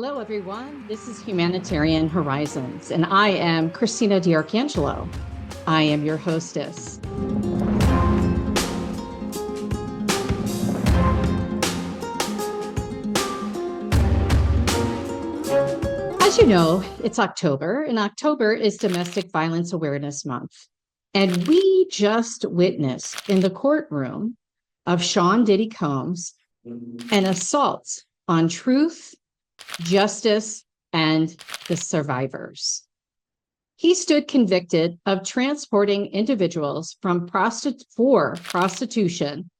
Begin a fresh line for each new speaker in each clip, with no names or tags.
Hello, everyone. This is Humanitarian Horizons, and I am Christina DiArcangelo. I am your hostess. As you know, it's October, and October is Domestic Violence Awareness Month. And we just witnessed in the courtroom of Sean Diddy Combs an assault on truth, justice, and the survivors. He stood convicted of transporting individuals for prostitution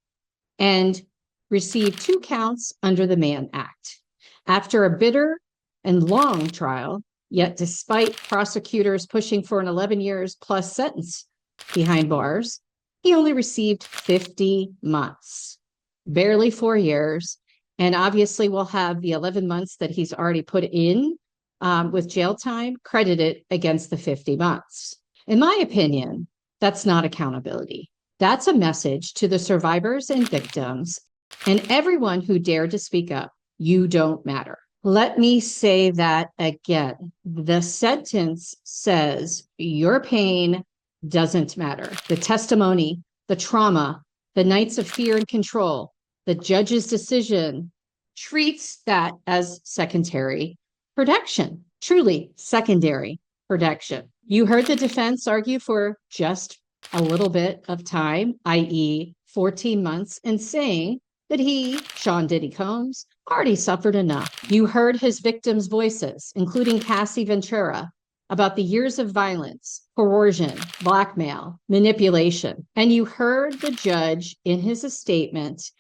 and received 2 counts under the Mann Act. After a bitter and long trial, yet despite prosecutors pushing for an 11 years plus sentence behind bars, he only received 50 months, barely 4 years. And obviously we'll have the 11 months that he's already put in with jail time credited against the 50 months. In my opinion, that's not accountability. That's a message to the survivors and victims and everyone who dared to speak up. You don't matter. Let me say that again. The sentence says your pain doesn't matter. The testimony, the trauma, the nights of fear and control, the judge's decision treats that as secondary protection, truly secondary protection. You heard the defense argue for just a little bit of time, i.e. 14 months, and saying that he, Sean Diddy Combs, already suffered enough. You heard his victims' voices, including Cassie Ventura, about the years of violence, coercion, blackmail, manipulation. And you heard the judge in his statement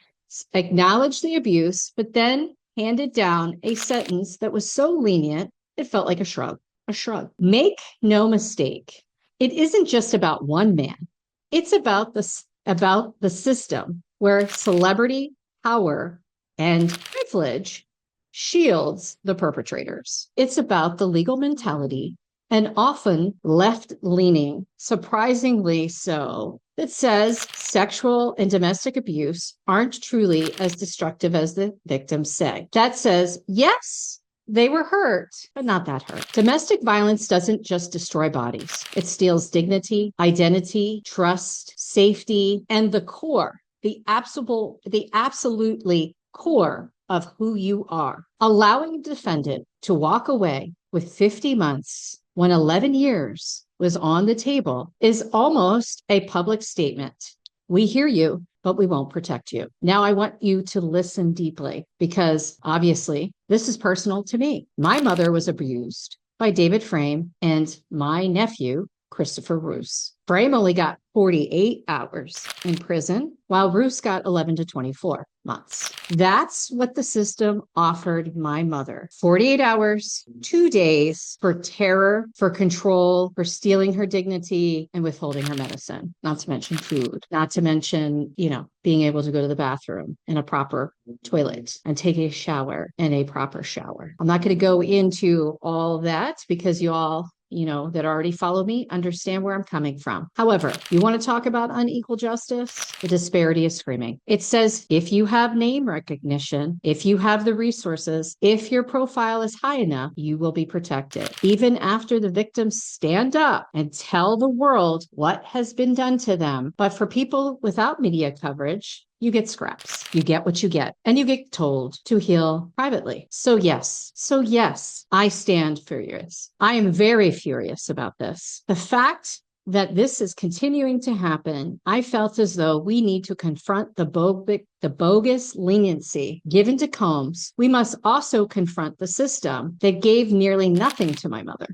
acknowledge the abuse, but then handed down a sentence that was so lenient, it felt like a shrug. Make no mistake, it isn't just about one man. It's about the system where celebrity, power, and privilege shields the perpetrators. It's about the legal mentality, and often left-leaning, surprisingly so, that says sexual and domestic abuse aren't truly as destructive as the victims say. That says, yes, they were hurt, but not that hurt. Domestic violence doesn't just destroy bodies. It steals dignity, identity, trust, safety, and the core, the absolutely core of who you are. Allowing a defendant to walk away with 50 months when 11 years was on the table is almost a public statement. We hear you, but we won't protect you. Now I want you to listen deeply because obviously this is personal to me. My mother was abused by David Frame and my nephew, Christopher Roos. Frame only got 48 hours in prison, while Roos got 11 to 24 months. That's what the system offered my mother. 48 hours, 2 days for terror, for control, for stealing her dignity and withholding her medicine, not to mention food, not to mention, being able to go to the bathroom in a proper toilet and take a shower in a proper shower. I'm not going to go into all that because you all that already follow me understand where I'm coming from. However, you want to talk about unequal justice? The disparity is screaming. It says if you have name recognition, if you have the resources, if your profile is high enough, you will be protected. Even after the victims stand up and tell the world what has been done to them. But for people without media coverage, you get scraps. You get what you get, and you get told to heal privately. So yes, I stand furious. I am very furious about this. The fact that this is continuing to happen, I felt as though we need to confront the bogus leniency given to Combs. We must also confront the system that gave nearly nothing to my mother,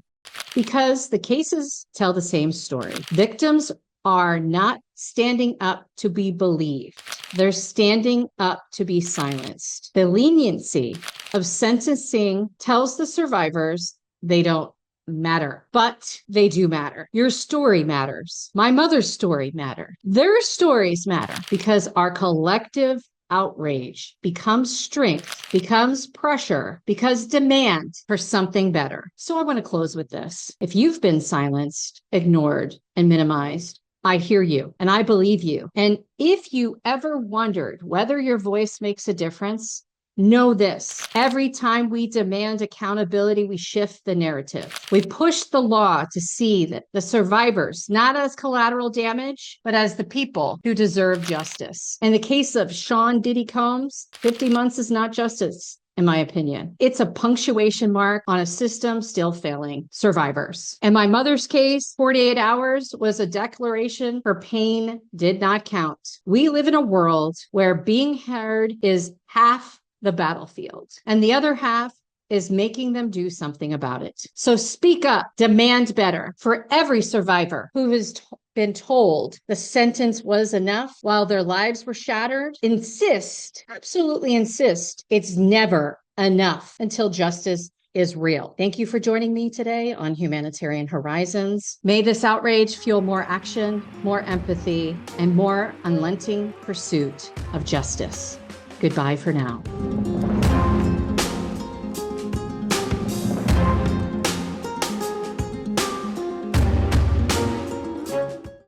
because the cases tell the same story. Victims are not standing up to be believed. They're standing up to be silenced. The leniency of sentencing tells the survivors they don't matter, but they do matter. Your story matters. My mother's story mattered. Their stories matter because our collective outrage becomes strength, becomes pressure, becomes demand for something better. So I want to close with this. If you've been silenced, ignored, and minimized, I hear you and I believe you. And if you ever wondered whether your voice makes a difference, Know this: every time we demand accountability, we shift the narrative. We push the law to see that the survivors, not as collateral damage, but as the people who deserve justice. In the case of Sean Diddy Combs, 50 months is not justice, in my opinion. It's a punctuation mark on a system still failing survivors. In my mother's case, 48 hours was a declaration her pain did not count. We live in a world where being heard is half the battlefield, and the other half is making them do something about it. So speak up, demand better. For every survivor who has been told the sentence was enough while their lives were shattered, insist, absolutely insist, it's never enough until justice is real. Thank you for joining me today on Humanitarian Horizons. May this outrage fuel more action, more empathy, and more unrelenting pursuit of justice. Goodbye for now.